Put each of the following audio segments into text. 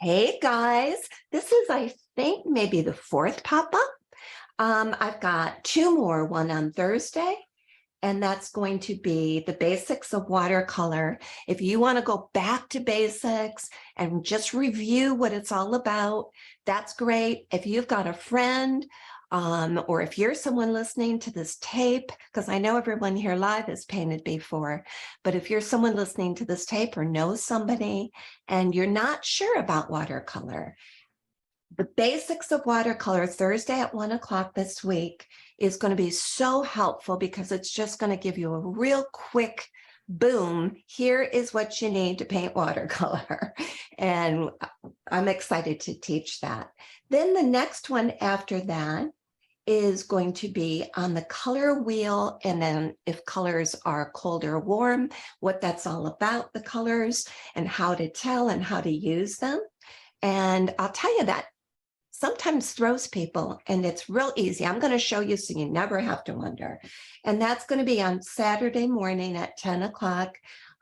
Hey guys, this is, I think, maybe the fourth pop-up. I've got two more, one on Thursday, and that's going to be the basics of watercolor. If you want to go back to basics and just review what it's all about, that's great. If you've got a friend, or if you're someone listening to this tape, because I know everyone here live has painted before, but if you're someone listening to this tape or knows somebody and you're not sure about watercolor, the basics of watercolor Thursday at 1 o'clock this week is going to be so helpful because it's just going to give you a real quick boom. Here is what you need to paint watercolor. And I'm excited to teach that. Then the next one after that is going to be on the color wheel, and then if colors are cold or warm, what that's all about, the colors and how to tell and how to use them. And I'll tell you that sometimes throws people, and it's real easy. I'm going to show you so you never have to wonder. And that's going to be on Saturday morning at 10 o'clock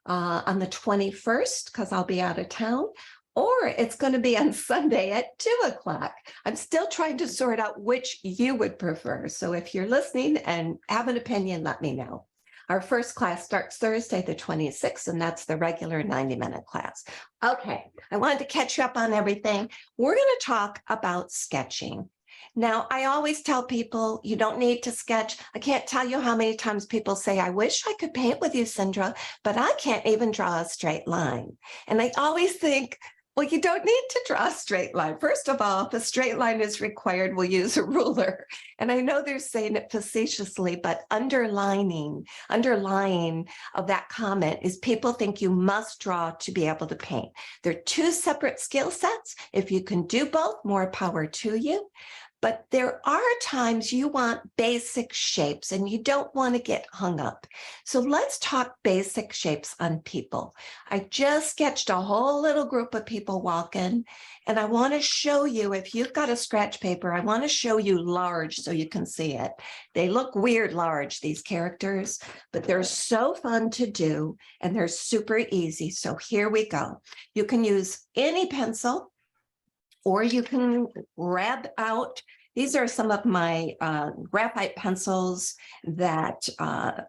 on the 21st, because I'll be out of town, or it's going to be on Sunday at 2 o'clock. I'm still trying to sort out which you would prefer. So if you're listening and have an opinion, let me know. Our first class starts Thursday, the 26th, and that's the regular 90-minute class. Okay, I wanted to catch you up on everything. We're going to talk about sketching. Now, I always tell people you don't need to sketch. I can't tell you how many times people say, I wish I could paint with you, Cindra, but I can't even draw a straight line. And I always think, well, you don't need to draw a straight line. First of all, if a straight line is required, we'll use a ruler. And I know they're saying it facetiously, but underlying of that comment is people think you must draw to be able to paint. They're two separate skill sets. If you can do both, more power to you. But there are times you want basic shapes and you don't want to get hung up. So let's talk basic shapes on people. I just sketched a whole little group of people walking, and I want to show you, if you've got a scratch paper, I want to show you large so you can see it. They look weird large, these characters, but they're so fun to do and they're super easy. So here we go. You can use any pencil, or you can grab out, these are some of my graphite pencils that,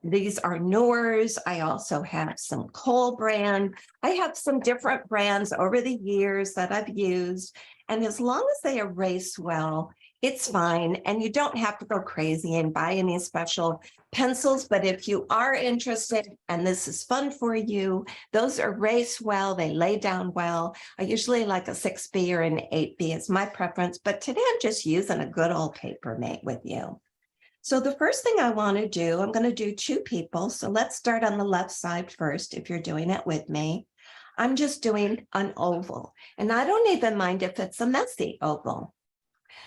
these are Noors. I also have some Kohl brand. I have some different brands over the years that I've used. And as long as they erase well, it's fine. And you don't have to go crazy and buy any special pencils. But if you are interested and this is fun for you, those erase well, they lay down well. I usually like a 6B or an 8B is my preference, but today I'm just using a good old paper mate with you. So the first thing I want to do, I'm going to do two people. So let's start on the left side first, if you're doing it with me. I'm just doing an oval, and I don't even mind if it's a messy oval.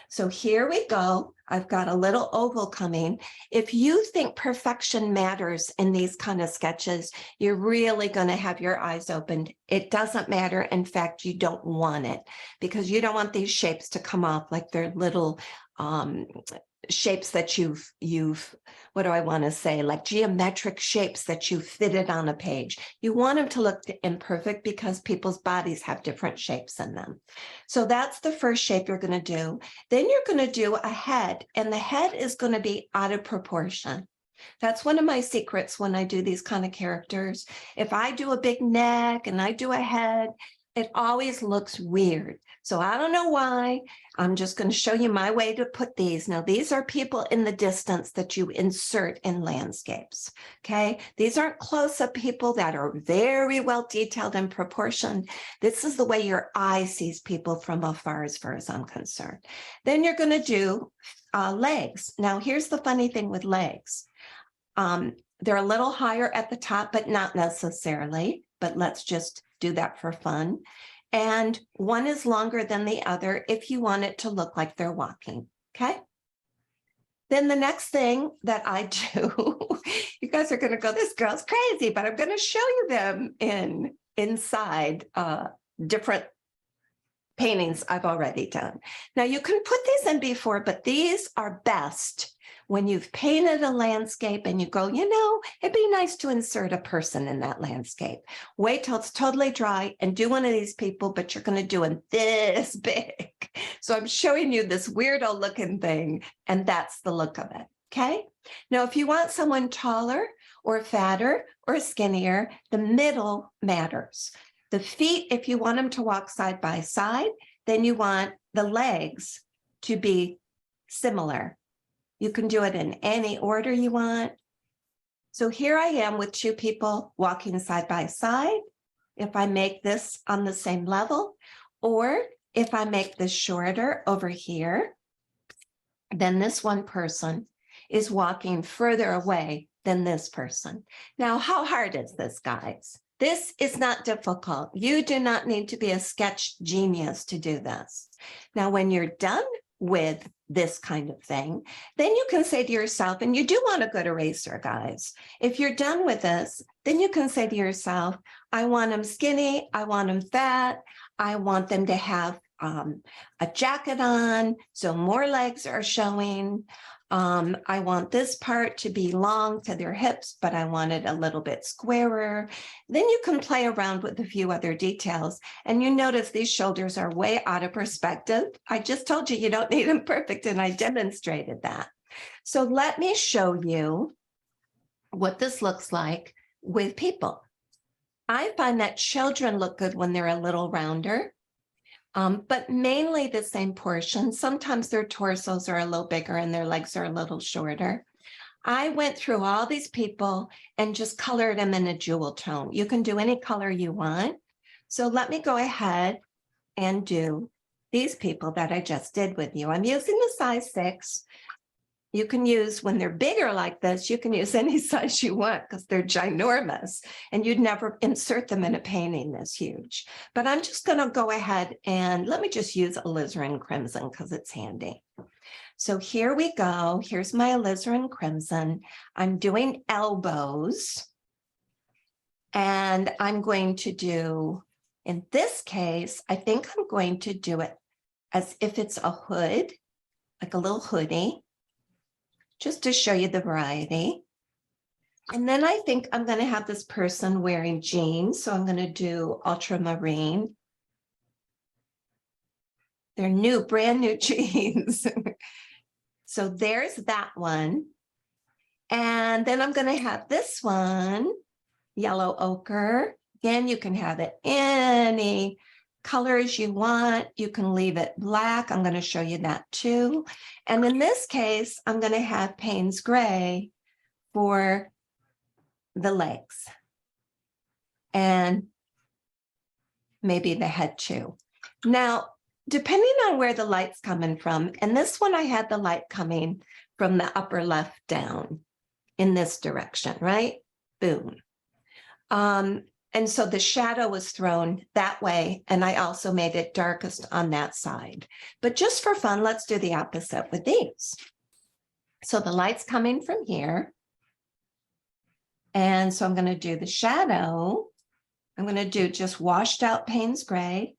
So here we go. I've got a little oval coming. If you think perfection matters in these kind of sketches, you're really going to have your eyes opened. It doesn't matter. In fact, you don't want it, because you don't want these shapes to come off like they're little shapes that you've, what do I want to say, like geometric shapes that you fitted on a page. You want them to look imperfect because people's bodies have different shapes in them. So that's the first shape you're going to do. Then you're going to do a head, and the head is going to be out of proportion. That's one of my secrets when I do these kind of characters. If I do a big neck and I do a head, it always looks weird. So I don't know why. I'm just going to show you my way to put these. Now, these are people in the distance that you insert in landscapes. Okay. These aren't close-up people that are very well detailed in proportion. This is the way your eye sees people from afar, as far as I'm concerned. Then you're going to do legs. Now, here's the funny thing with legs. They're a little higher at the top, but not necessarily. But let's just do that for fun. And one is longer than the other if you want it to look like they're walking. Okay. Then the next thing that I do, you guys are going to go, this girl's crazy, but I'm going to show you them inside different paintings I've already done. Now you can put these in before, but these are best when you've painted a landscape and you go, you know, it'd be nice to insert a person in that landscape. Wait till it's totally dry and do one of these people, but you're going to do it this big. So I'm showing you this weirdo looking thing, and that's the look of it. Okay. Now, if you want someone taller or fatter or skinnier, the middle matters. The feet, if you want them to walk side by side, then you want the legs to be similar. You can do it in any order you want. So here I am with two people walking side by side. If I make this on the same level, or if I make this shorter over here, then this one person is walking further away than this person. Now, how hard is this, guys? This is not difficult. You do not need to be a sketch genius to do this. Now, when you're done with this kind of thing, then you can say to yourself, and you do want a good eraser, guys. If you're done with this, then you can say to yourself, I want them skinny, I want them fat, I want them to have a jacket on, so more legs are showing. I want this part to be long to their hips, but I want it a little bit squarer. Then you can play around with a few other details. And you notice these shoulders are way out of perspective. I just told you, you don't need them perfect, and I demonstrated that. So let me show you what this looks like with people. I find that children look good when they're a little rounder. But mainly the same portion. Sometimes their torsos are a little bigger and their legs are a little shorter. I went through all these people and just colored them in a jewel tone. You can do any color you want. So let me go ahead and do these people that I just did with you. I'm using the size 6. You can use, when they're bigger like this, you can use any size you want because they're ginormous, and you'd never insert them in a painting this huge. But I'm just going to go ahead and let me just use alizarin crimson because it's handy. So here we go. Here's my alizarin crimson. I'm doing elbows, and I'm going to do, in this case, I think I'm going to do it as if it's a hood, like a little hoodie, just to show you the variety. And then I think I'm going to have this person wearing jeans. So I'm going to do ultramarine. They're new, brand new jeans. So there's that one. And then I'm going to have this one, yellow ochre. Again, you can have it any colors you want. You can leave it black. I'm going to show you that too. And in this case, I'm going to have Payne's gray for the legs and maybe the head too. Now, depending on where the light's coming from, and this one I had the light coming from the upper left down in this direction, right? Boom. And so the shadow was thrown that way, and I also made it darkest on that side. But just for fun, let's do the opposite with these. So the light's coming from here. And so I'm going to do the shadow. I'm going to do just washed out Payne's gray,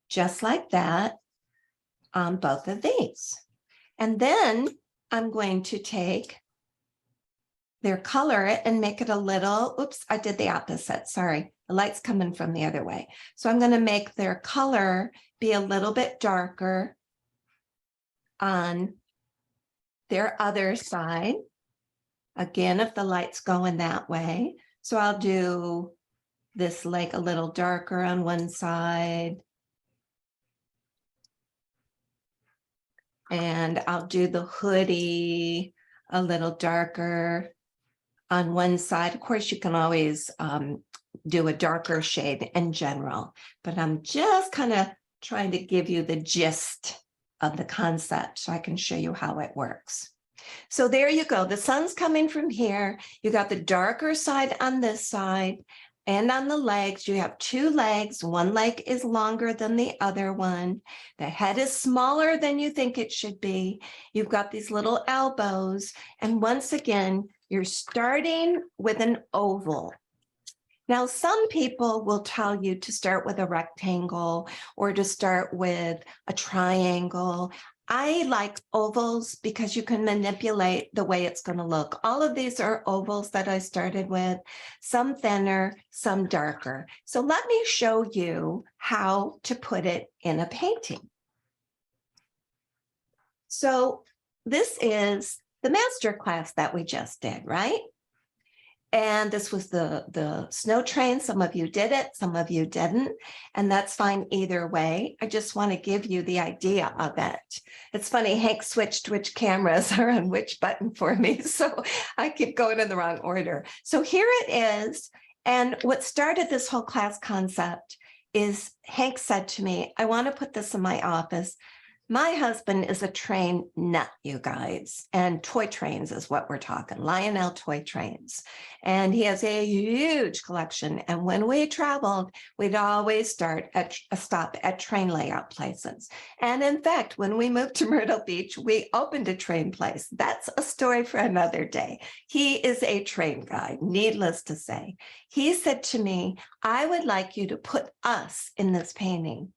just like that on both of these. And then I'm going to take their color and make it a little, oops, I did the opposite, sorry. The light's coming from the other way. So I'm going to make their color be a little bit darker on their other side. Again, if the light's going that way. So I'll do this leg a little darker on one side. And I'll do the hoodie a little darker on one side. Of course, you can always do a darker shade in general, but I'm just kind of trying to give you the gist of the concept so I can show you how it works. So there you go. The sun's coming from here. You got the darker side on this side, and on the legs, you have two legs. One leg is longer than the other one. The head is smaller than you think it should be. You've got these little elbows. And once again, you're starting with an oval. Now, some people will tell you to start with a rectangle or to start with a triangle. I like ovals because you can manipulate the way it's going to look. All of these are ovals that I started with, some thinner, some darker. So let me show you how to put it in a painting. So this is the master class that we just did, right? And this was the snow train. Some of you did it, some of you didn't, and that's fine either way. I just want to give you the idea of it. It's funny, Hank switched which cameras are on which button for me, so I keep going in the wrong order. So here it is, and what started this whole class concept is Hank said to me, I want to put this in my office. My husband is a train nut, you guys, and toy trains is what we're talking, Lionel toy trains. And he has a huge collection. And when we traveled, we'd always start at a stop at train layout places. And in fact, when we moved to Myrtle Beach, we opened a train place. That's a story for another day. He is a train guy, needless to say. He said to me, I would like you to put us in this painting.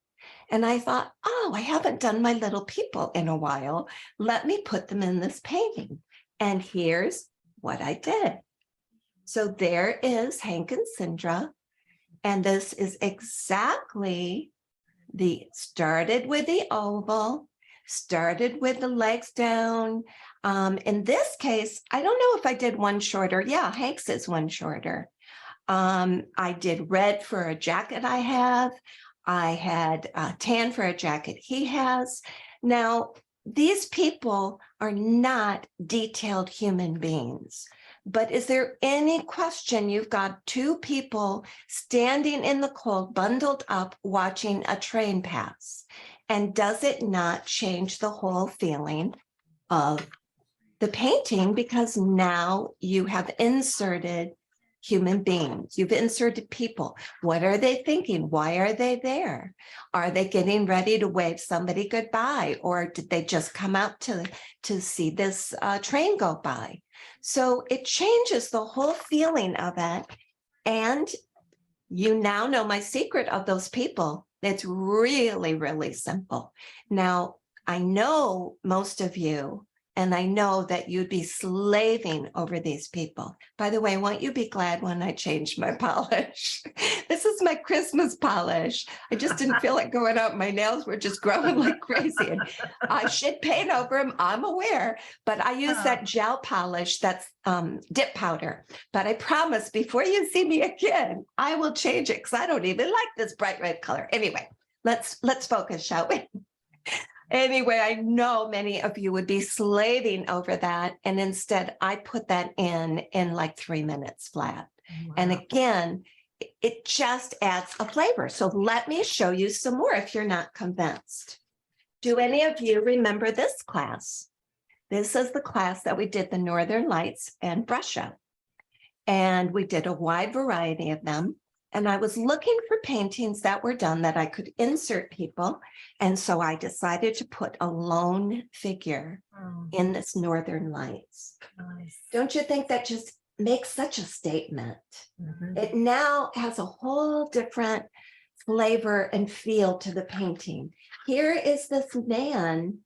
And I thought, oh, I haven't done my little people in a while. Let me put them in this painting. And here's what I did. So there is Hank and Cindra. And this is exactly started with the oval, started with the legs down. In this case, I don't know if I did one shorter. Yeah, Hank's is one shorter. I did red for a jacket I have. I had tan for a jacket he has. Now, these people are not detailed human beings. But is there any question you've got two people standing in the cold, bundled up, watching a train pass? And does it not change the whole feeling of the painting? Because now you have inserted human beings. You've inserted people. What are they thinking? Why are they there? Are they getting ready to wave somebody goodbye? Or did they just come out to see this train go by? So it changes the whole feeling of it. And you now know my secret of those people. It's really, really simple. Now, I know most of you, and I know that you'd be slaving over these people. By the way, won't you be glad when I changed my polish? This is my Christmas polish. I just didn't feel like going out. My nails were just growing like crazy. And I should paint over them, I'm aware, but I use that gel polish that's dip powder. But I promise before you see me again, I will change it because I don't even like this bright red color. Anyway, let's focus, shall we? Anyway, I know many of you would be slaving over that. And instead, I put that in like 3 minutes flat. Wow. And again, it just adds a flavor. So let me show you some more if you're not convinced. Do any of you remember this class? This is the class that we did the Northern Lights and brush up. And we did a wide variety of them. And I was looking for paintings that were done that I could insert people. And so I decided to put a lone figure in this Northern Lights. Nice. Don't you think that just makes such a statement? Mm-hmm. It now has a whole different flavor and feel to the painting. Here is this man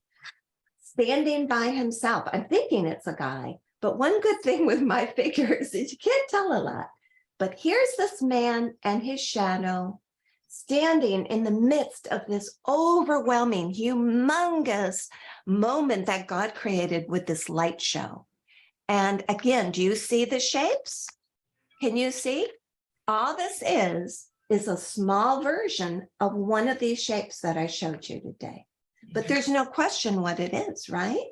standing by himself. I'm thinking it's a guy, but one good thing with my figures is you can't tell a lot. But here's this man and his shadow standing in the midst of this overwhelming, humongous moment that God created with this light show. And again, do you see the shapes? Can you see? All this is a small version of one of these shapes that I showed you today. But there's no question what it is, right?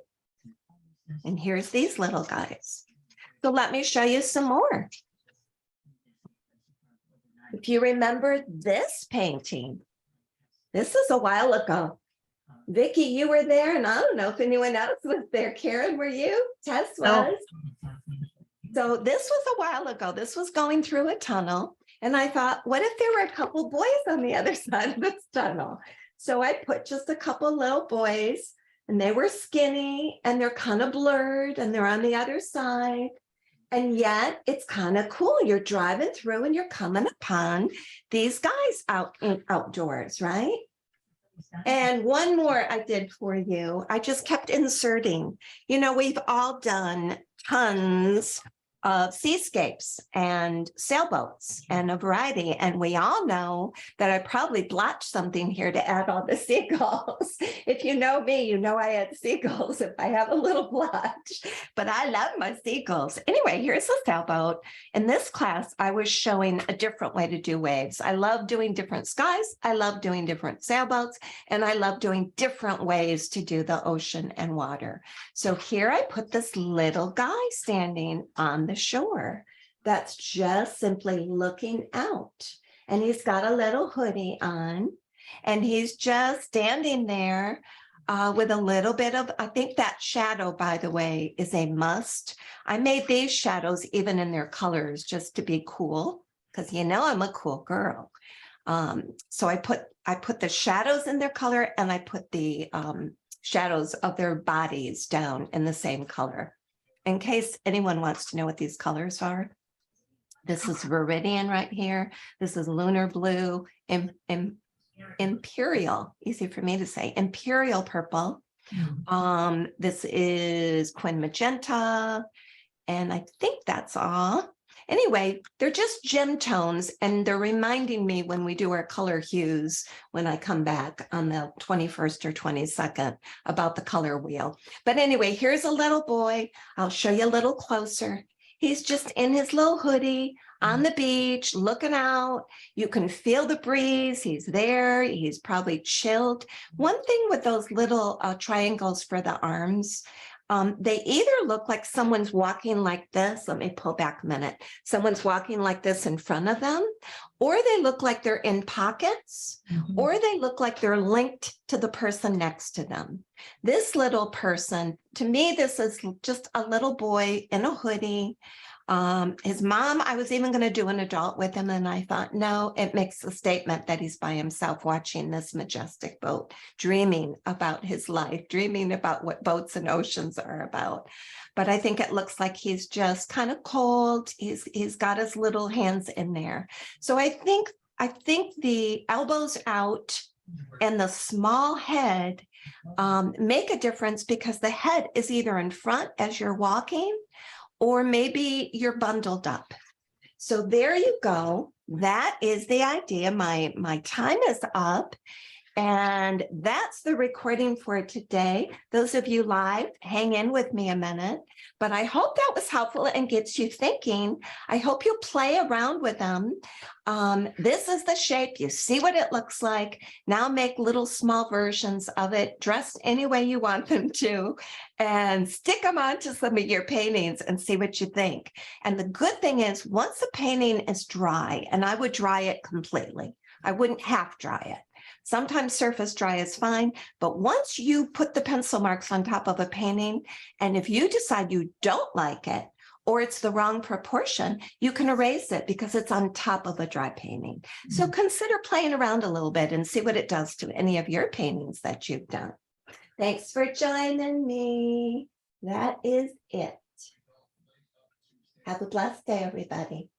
And here's these little guys. So let me show you some more. If you remember this painting, this is a while ago. Vicki, you were there, and I don't know if anyone else was there. Karen, were you? Tess was. Oh. So this was a while ago. This was going through a tunnel, and I thought, what if there were a couple boys on the other side of this tunnel? So I put just a couple little boys, and they were skinny, and they're kind of blurred, and they're on the other side. And yet it's kind of cool. You're driving through and you're coming upon these guys outdoors, right? And one more I did for you. I just kept inserting. You know, we've all done tons of seascapes and sailboats and a variety. And we all know that I probably blotched something here to add all the seagulls. If you know me, you know I add seagulls if I have a little blotch, but I love my seagulls. Anyway, here's a sailboat. In this class, I was showing a different way to do waves. I love doing different skies. I love doing different sailboats, and I love doing different ways to do the ocean and water. So here I put this little guy standing on the shore that's just simply looking out, and he's got a little hoodie on, and he's just standing there with a little bit of, I think that shadow, by the way, is a must. I made these shadows even in their colors just to be cool, because you know I'm a cool girl. So I put the shadows in their color, and I put the shadows of their bodies down in the same color. In case anyone wants to know what these colors are, this is Viridian right here. This is Lunar Blue, Imperial, easy for me to say, Imperial Purple. This is Quin Magenta, and I think that's all. Anyway, they're just gem tones, and they're reminding me when we do our color hues, when I come back on the 21st or 22nd, about the color wheel. But anyway, here's a little boy. I'll show you a little closer. He's just in his little hoodie on the beach, looking out. You can feel the breeze. He's there. He's probably chilled. One thing with those little triangles for the arms, they either look like someone's walking like this. Let me pull back a minute. Someone's walking like this in front of them, or they look like they're in pockets, or they look like they're linked to the person next to them. This little person, to me, this is just a little boy in a hoodie. His mom, I was even going to do an adult with him, and I thought, no, it makes a statement that he's by himself watching this majestic boat, dreaming about his life, dreaming about what boats and oceans are about. But I think it looks like he's just kind of cold. He's got his little hands in there. So I think the elbows out and the small head make a difference, because the head is either in front as you're walking, or maybe you're bundled up. So there you go. That is the idea. My time is up. And that's the recording for today. Those of you live, hang in with me a minute. But I hope that was helpful and gets you thinking. I hope you play around with them. This is the shape. You see what it looks like. Now make little small versions of it, dressed any way you want them to, and stick them onto some of your paintings and see what you think. And the good thing is, once the painting is dry, and I would dry it completely, I wouldn't half dry it. Sometimes surface dry is fine, but once you put the pencil marks on top of a painting, and if you decide you don't like it, or it's the wrong proportion, you can erase it because it's on top of a dry painting. So consider playing around a little bit and see what it does to any of your paintings that you've done. Thanks for joining me. That is it. Have a blessed day, everybody.